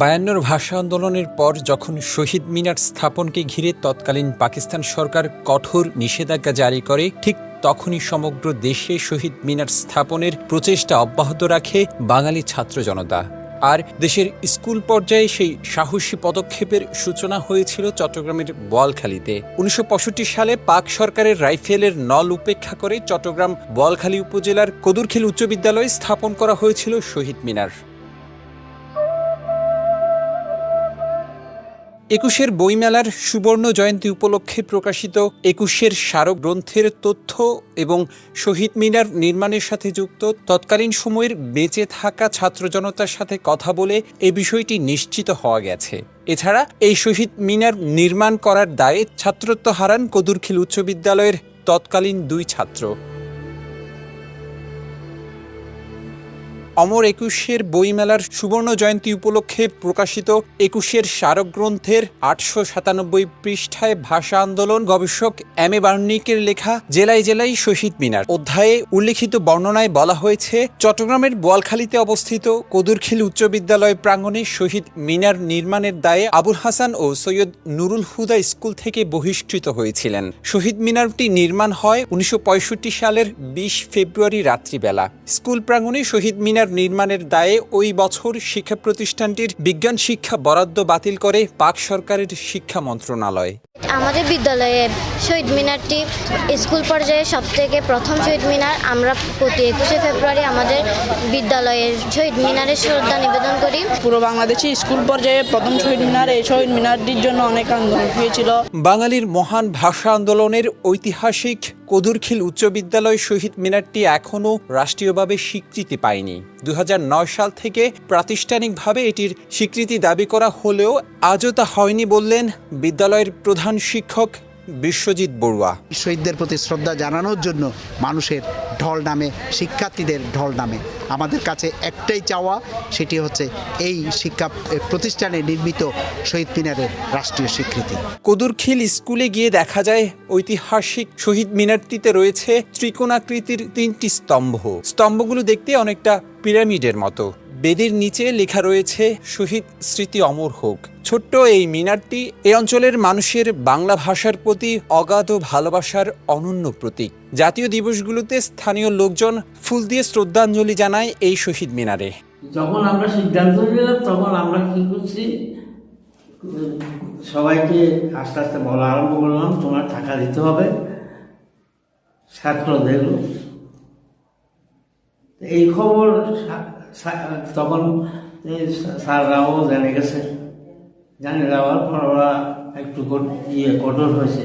৫২ ভাষা আন্দোলনের পর যখন শহীদ মিনার স্থাপনকে ঘিরে তৎকালীন পাকিস্তান সরকার কঠোর নিষেধাজ্ঞা জারি করে, ঠিক তখনই সমগ্র দেশে শহীদ মিনার স্থাপনের প্রচেষ্টা অব্যাহত রাখে বাঙালি ছাত্র জনতা। আর দেশের স্কুল পর্যায়ে সেই সাহসী পদক্ষেপের সূচনা হয়েছিল চট্টগ্রামের বোয়ালখালীতে। ১৯৬৫ সালে পাক সরকারের রাইফেলের নল উপেক্ষা করে চট্টগ্রাম বোয়ালখালী উপজেলার কদুরখিল উচ্চ বিদ্যালয়ে স্থাপন করা হয়েছিল শহীদ মিনার। ২১-এর বইমেলার সুবর্ণ জয়ন্তী উপলক্ষে প্রকাশিত ২১-এর স্মারক গ্রন্থের তথ্য এবং শহীদ মিনার নির্মাণের সাথে যুক্ত তৎকালীন সময়ের বেঁচে থাকা ছাত্র জনতার সাথে কথা বলে এই বিষয়টি নিশ্চিত হওয়া গেছে। এছাড়া এই শহীদ মিনার নির্মাণ করার দায়ে ছাত্রত্ব হারান কদুরখিল উচ্চ বিদ্যালয়ের তৎকালীন ২ ছাত্র। অমর ২১-এর বইমেলার সুবর্ণ জয়ন্তী উপলক্ষে প্রকাশিত ২১-এর স্মারক গ্রন্থের ৮৯৭ পৃষ্ঠায় ভাষা আন্দোলন গবেষক এম এ বার্নিকের লেখা জেলায় জেলায় শহীদ মিনার অধ্যায়ে উল্লেখিত বর্ণনায় বলা হয়েছে, চট্টগ্রামের বোয়ালখালীতে অবস্থিত কদুরখিল উচ্চ বিদ্যালয় প্রাঙ্গণে শহীদ মিনার নির্মাণের দায়ে আবুল হাসান ও সৈয়দ নুরুল হুদা স্কুল থেকে বহিষ্কৃত হয়েছিলেন। শহীদ মিনারটি নির্মাণ হয় ১৯৬৫ সালের ২০ ফেব্রুয়ারি রাত্রিবেলা। স্কুল প্রাঙ্গণে শহীদ মিনার নির্মাণের দায়ে ওই বছর শিক্ষা প্রতিষ্ঠানটির বিজ্ঞান শিক্ষা বরাদ্দ বাতিল করে পাক সরকারের শিক্ষা মন্ত্রণালয়। আমাদের বিদ্যালয়ে শহীদ মিনারটি স্কুল পর্যায়ে সবথেকে প্রথম শহীদ মিনার। আমরা প্রতি ২১শে ফেব্রুয়ারি আমাদের বিদ্যালয়ের শহীদ মিনারের শ্রদ্ধা নিবেদন করি। পুরো বাংলাদেশে স্কুল পর্যায়ে প্রথম শহীদ মিনার, এই শহীদ মিনারটির জন্য অনেক আন্দোলন হয়েছিল। বাঙালির মহান ভাষা আন্দোলনের ঐতিহাসিক কদুরখিল উচ্চ বিদ্যালয় শহীদ মিনারটি এখনও রাষ্ট্রীয়ভাবে স্বীকৃতি পায়নি। ২০০৯ সাল থেকে প্রাতিষ্ঠানিকভাবে এটির স্বীকৃতি দাবি করা হলেও আজও তা হয়নি বললেন বিদ্যালয়ের প্রধান শিক্ষক বিশ্বজিৎ বড়ুয়া। শহীদদের প্রতি শ্রদ্ধা জানানোর জন্য মানুষের ঢল নামে, শিক্ষার্থীদের ঢল নামে। আমাদের কাছে একটাই চাওয়া, সেটি হচ্ছে এই শিক্ষা প্রতিষ্ঠানে নির্মিত শহীদ মিনারের রাষ্ট্রীয় স্বীকৃতি। কদুরখিল স্কুলে গিয়ে দেখা যায় ঐতিহাসিক শহীদ মিনারটিতে রয়েছে ত্রিকোণাকৃতির ৩টি স্তম্ভ। স্তম্ভগুলো দেখতে অনেকটা পিরামিডের মতো। বেদির নিচে লেখা রয়েছে শহীদ স্মৃতি অমর হোক। ছোট্ট এই মিনারটি এই অঞ্চলের মানুষের বাংলা ভাষার প্রতি অগাধ ভালোবাসার অনন্য প্রতীক। জাতীয় দিবসগুলোতে স্থানীয় লোকজন ফুল দিয়ে শ্রদ্ধাঞ্জলি জানায় এই শহীদ মিনারে। যখন আমরা সিদ্ধান্ত নিলাম তখন আমরা কি করছি, সবাইকে আস্তে আস্তে বলা আরম্ভ করলাম, তোমার টাকা দিতে হবে ছাত্রদের। এই খবর তখন স্যাররাও জেনে গেছে। জানে যাওয়ার পর ওরা একটু কঠোর হয়েছে,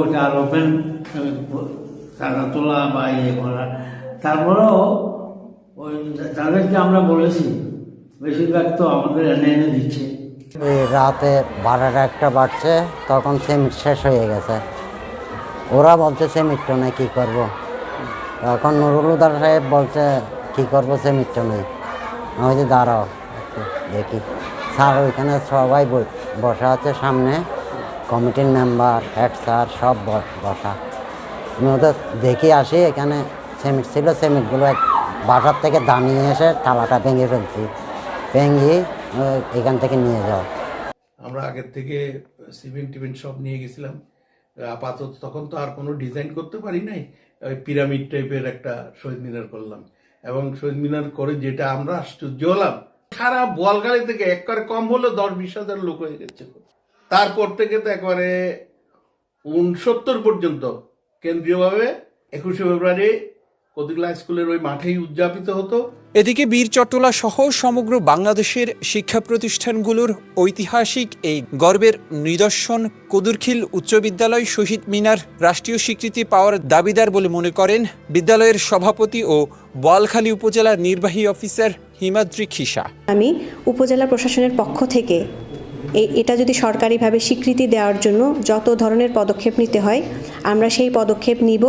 ওটা আর ওপেন টাকা তোলা বা করা। তারপরেও ওই তাদেরকে আমরা বলেছি, বেশিরভাগ তো আমাদের এনে দিচ্ছে। রাতে ১২টা বাজছে, তখন সেমিট শেষ হয়ে গেছে। ওরা বলছে সেমিটটা নেই, কী করব। তখন নুরুল হুদা সাহেব বলছে কী করবো, সেমিটটা নেই। আমি বলছি দাঁড়াও একটু দেখি। স্যার ওইখানে সবাই বসা আছে, সামনে কমিটির মেম্বার, হেড স্যার সব বসা। আমি ওদের দেখি আসি, এখানে সেমিট ছিল। সেমিটগুলো বাসার থেকে দাঁড়িয়ে এসে তালাটা ভেঙে ফেলছি, ভেঙে এখান থেকে নিয়ে যাও। আমরা আগের থেকে সিমেন্ট সব নিয়ে গেছিলাম। আপাতত তখন তো আর কোনো ডিজাইন করতে পারি নাই, ওই পিরামিড টাইপের একটা শহীদ মিনার করলাম। এবং শহীদ মিনার করে যেটা আমরা আশ্চর্য হলাম, সারা বোয়ালখালী থেকে একবারে কম হলে ১০-২০ হাজার লোক হয়ে গেছে। তারপর থেকে তো একবারে ৬৯ পর্যন্ত কেন্দ্রীয়ভাবে ২১শে ফেব্রুয়ারি কদুরখিল স্কুলের ওই মাঠেই উদযাপিত হতো। এদিকে বীর চট্টলা সহ সমগ্র বাংলাদেশের শিক্ষা প্রতিষ্ঠানগুলোর ঐতিহাসিক এই গর্বের নিদর্শন কদুরখিল উচ্চ বিদ্যালয় শহীদ মিনার রাষ্ট্রীয় স্বীকৃতি পাওয়ার দাবিদার বলে মনে করেন বিদ্যালয়ের সভাপতি ও বোয়ালখালী উপজেলার নির্বাহী অফিসার হিমাদ্রি খিসা। আমি উপজেলা প্রশাসনের পক্ষ থেকে এটা যদি সরকারিভাবে স্বীকৃতি দেওয়ার জন্য যত ধরনের পদক্ষেপ নিতে হয় আমরা সেই পদক্ষেপ নিব।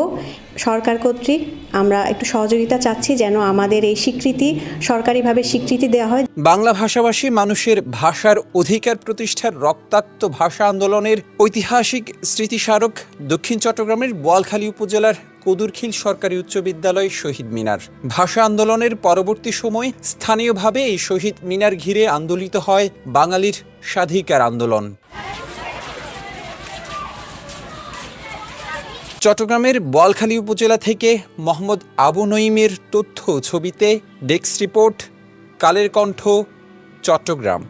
সরকার কর্তৃক আমরা একটু সহযোগিতা চাচ্ছি যেন আমাদের এই স্বীকৃতি সরকারিভাবে স্বীকৃতি দেওয়া হয়। বাংলা ভাষাভাষী মানুষের ভাষার অধিকার প্রতিষ্ঠার রক্তাক্ত ভাষা আন্দোলনের ঐতিহাসিক স্মৃতিস্মারক দক্ষিণ চট্টগ্রামের বোয়ালখালী উপজেলার কদুরখিল সরকারি উচ্চ বিদ্যালয় শহীদ মিনার। ভাষা আন্দোলনের পরবর্তী সময় স্থানীয়ভাবে এই শহীদ মিনার ঘিরে আন্দোলিত হয় বাঙালির স্বাধিকার আন্দোলন। চট্টগ্রামের বোয়ালখালী উপজেলা থেকে মোহাম্মদ আবু নঈমের তথ্য ছবিতে ডেস্ক রিপোর্ট, কালের কণ্ঠ, চট্টগ্রাম।